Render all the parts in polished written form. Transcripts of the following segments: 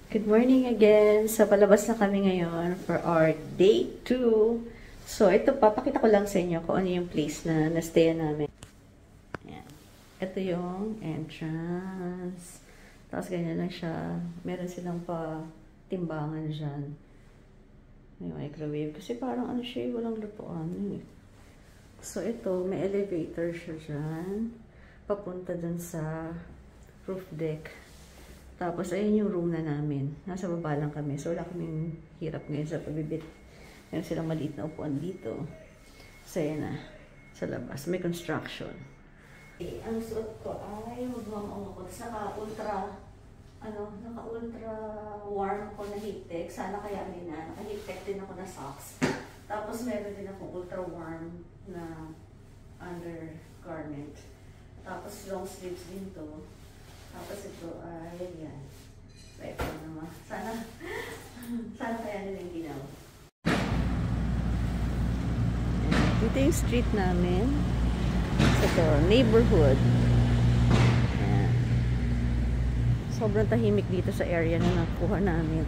Good morning again. So, palabas na kami ngayon for our day 2. So, ito, papakita ko lang sa inyo kung ano yung place na na-stayan namin. Ayan. Ito yung entrance. Tapos, ganyan lang siya. Meron silang pa timbangan dyan. May microwave. Kasi parang ano siya, walang lutuan. So, ito, may elevator siya dyan. Papunta dun sa roof deck. Tapos, ayun yung room na namin. Nasa baba lang kami. So, wala kaming hirap ngayon sa pabibit. Meron silang maliit na upuan dito. So, ayan na. Sa labas. May construction. Okay, ang suot ko ay magmamaong ako. Naka-ultra warm ko na heat tech. Sana kaya na. Naka-heat tech din ako na socks. Tapos, meron din akong ultra warm na undergarment. Tapos, long sleeves din to. Tapos ito ay, yan. Right naman. Sana kaya nila yung ginawa. Dito yung street namin. Ito, neighborhood. Ayan. Sobrang tahimik dito sa area na nakuha namin.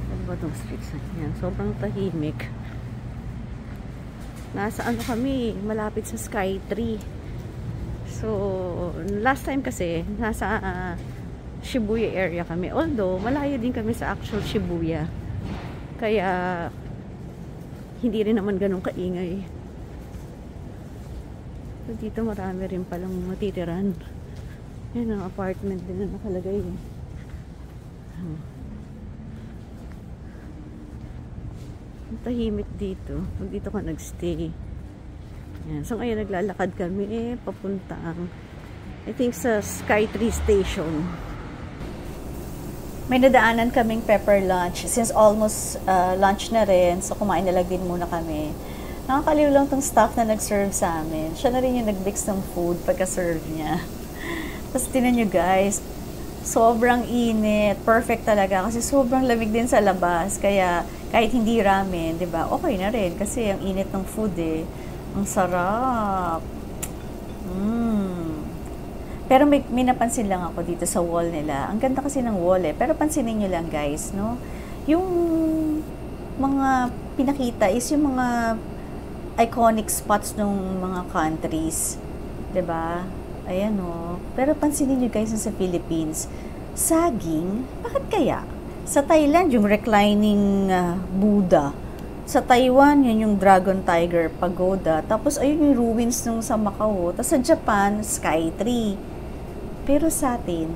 Ano ba itong streets na yan? Sobrang tahimik. Nasa ano kami, malapit sa Sky Tree. So, last time kasi, nasa Shibuya area kami. Although, malayo din kami sa actual Shibuya. Kaya, hindi rin naman ganun kaingay. So, dito marami rin palang matitiran. Yan ang apartment din na nakalagay. Ang tahimik dito. Pag dito ka nagstay. Yan. So ngayon naglalakad kami papuntang I think sa Sky Tree Station. May nadaanan kaming pepper lunch since almost lunch na rin. So kumain na lang din muna kami. Nakakaliw lang tong staff na nag-serve sa amin. Siya na rin yung nag-mix ng food pagka-serve niya. Tapos tinan nyo guys, sobrang init. Perfect talaga kasi sobrang lamig din sa labas. Kaya kahit hindi ramen, 'di ba? Okay na rin kasi ang init ng food eh. Ang sarap. Pero may napansin lang ako dito sa wall nila. Ang ganda kasi ng wall eh. Pero pansinin nyo lang guys, no? Yung mga pinakita is yung mga iconic spots ng mga countries. 'Di ba? Ayan o. Pero pansinin nyo guys sa Philippines. Saging, bakit kaya? Sa Thailand, yung reclining Buddha. Sa Taiwan, yun yung Dragon Tiger Pagoda. Tapos, ayun yung ruins nung sa Macau. Tapos sa Japan, Sky Tree. Pero sa atin,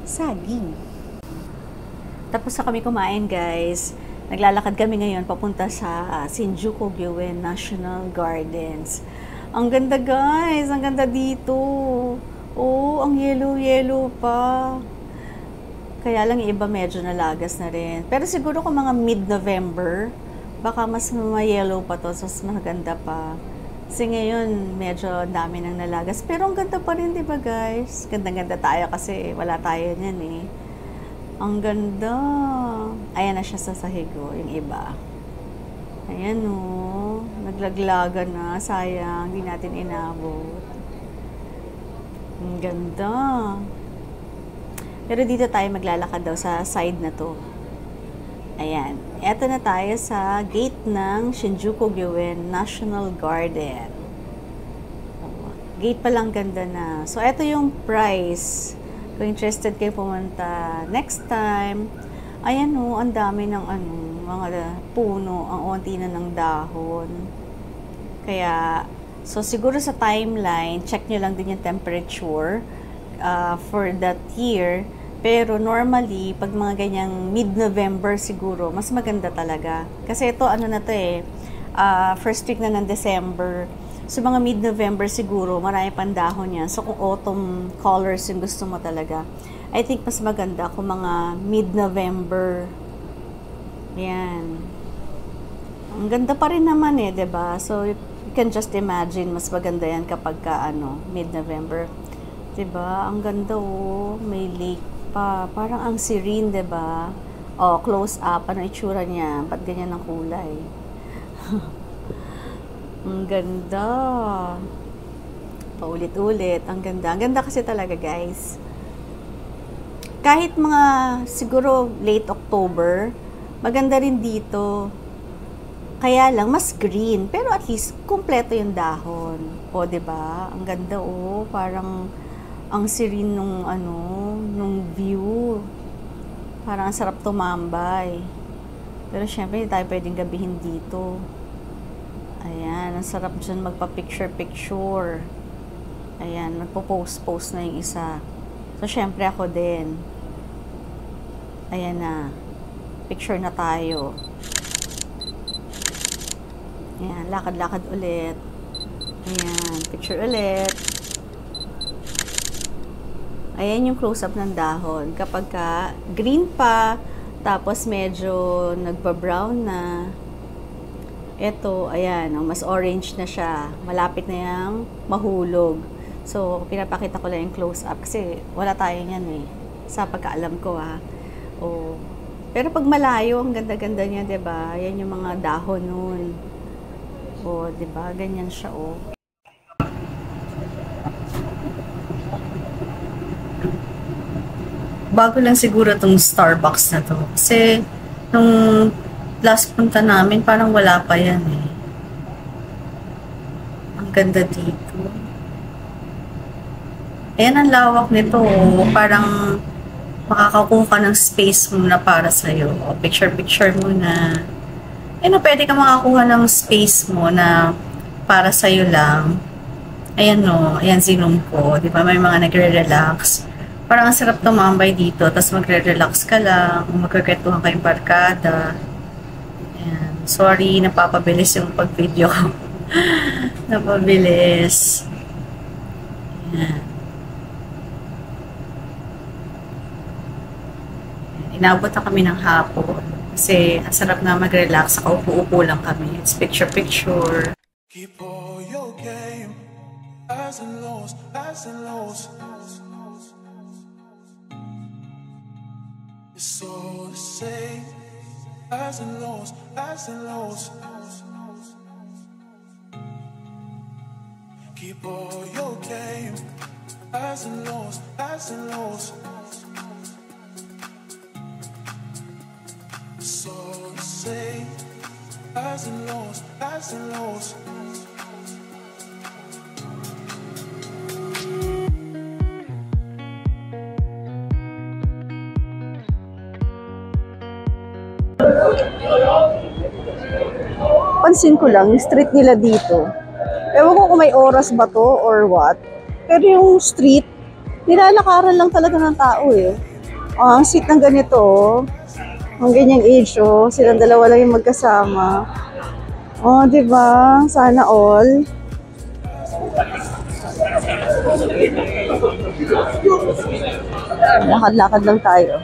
saging. Tapos na kami kumain, guys. Naglalakad kami ngayon papunta sa Shinjuku Gyoen National Gardens. Ang ganda, guys. Ang ganda dito. Oh, ang yellow-yellow pa. Kaya lang iba medyo nalagas na rin. Pero siguro kung mga mid-November, baka mas ma-yellow pa to, so mas maganda pa. Kasi ngayon, medyo dami nang nalagas. Pero ang ganda pa rin, di ba guys? Ganda-ganda tayo kasi wala tayo niyan eh. Ang ganda. Ayan na siya sa sahigo, yung iba. Ayan o. Naglaglagan na. Sayang, hindi natin inabot. Ang ganda. Pero dito tayo maglalakad daw sa side na to. Ayan. Eto na tayo sa gate ng Shinjuku Gyoen National Garden. Gate pa lang ganda na. So, eto yung price. Kung interested kayo pumunta next time. Ayan o, ang dami ng mga puno. Ang unti na ng dahon. Kaya, so siguro sa timeline, check nyo lang din yung temperature for that year. Pero normally, pag mga ganyang mid-November siguro, mas maganda talaga. Kasi ito, ano na to eh, first week na ng December. So, mga mid-November siguro, marami pang dahon yan. So, kung autumn colors yung gusto mo talaga, I think mas maganda kung mga mid-November. Yan. Ang ganda pa rin naman eh, 'di ba? So, you can just imagine, mas maganda yan kapag mid-November. 'Di ba? Ang ganda oh, may lake pa. Parang ang serene, 'di ba? Oh, close up, ano itsura niya? Ba't ganyan ang kulay? Ang ganda. Paulit-ulit. Ang ganda. Ang ganda kasi talaga, guys. kahit mga siguro late October, maganda rin dito. Kaya lang mas green, pero at least kumpleto yung dahon. O, 'di ba? Ang ganda parang ang serene nung nung view. Parang ang sarap tumambay. Pero syempre hindi tayo pwedeng gabihin dito. Ayan, ang sarap dyan magpa-picture-picture. Ayan, nagpo-post na yung isa. So, syempre ako din. Ayan na. Picture na tayo. Ayan, lakad-lakad ulit. Ayan, picture ulit. Ayan yung close-up ng dahon. Kapag green pa, tapos medyo nagba-brown na. Ito, ayan, mas orange na siya. Malapit na yung mahulog. So, pinapakita ko lang yung close-up kasi wala tayo niyan sa pagkaalam ko pero pag malayo, ang ganda-ganda niya, 'di ba? Yan yung mga dahon nun. 'di ba? Ganyan siya, Bago lang siguro tong Starbucks na to. Kasi, nung last punta namin, parang wala pa yan Ang ganda dito. Ayan ang lawak nito. Parang makakakuha ka ng space muna para sa'yo. Picture-picture muna. Pwede ka makakuha ng space mo na para sa'yo lang. Ayan ayan zinom ko. Di ba may mga nagre-relax. Parang ang sarap tumambay dito. Tapos magre-relax ka lang. Magkakwentuhan kayong barkada. Ayan. Sorry, napapabilis yung pag-video ko. Napabilis. Ayan. Inabot na kami ng hapon. Kasi ang sarap na mag-relax. Upo-upo lang kami. It's picture-picture. Keep all your game. Highs and lows, highs and lows. It's all the same. Highs and lows, highs and lows. Keep all your game. Highs and lows, highs and lows. It's all the same. Highs and lows, highs and lows. Pansin ko lang, yung street nila dito. Ewan ko kung may oras ba to or what. Pero yung street, nilalakaran lang talaga ng tao ang seat ng ganito, ang ganyang age, silang dalawa lang yung magkasama. Diba? Sana all. Lakad-lakad lang tayo.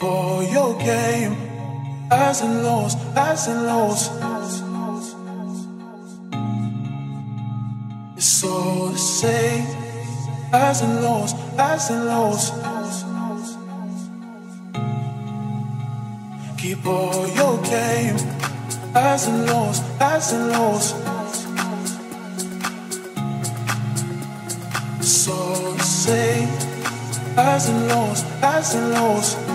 Keep all your game, highs and lows, highs and lows. It's all the same, highs and lows, highs and lows. Keep all your game, highs and lows, highs and lows. It's all the same, highs and lows, highs and lows.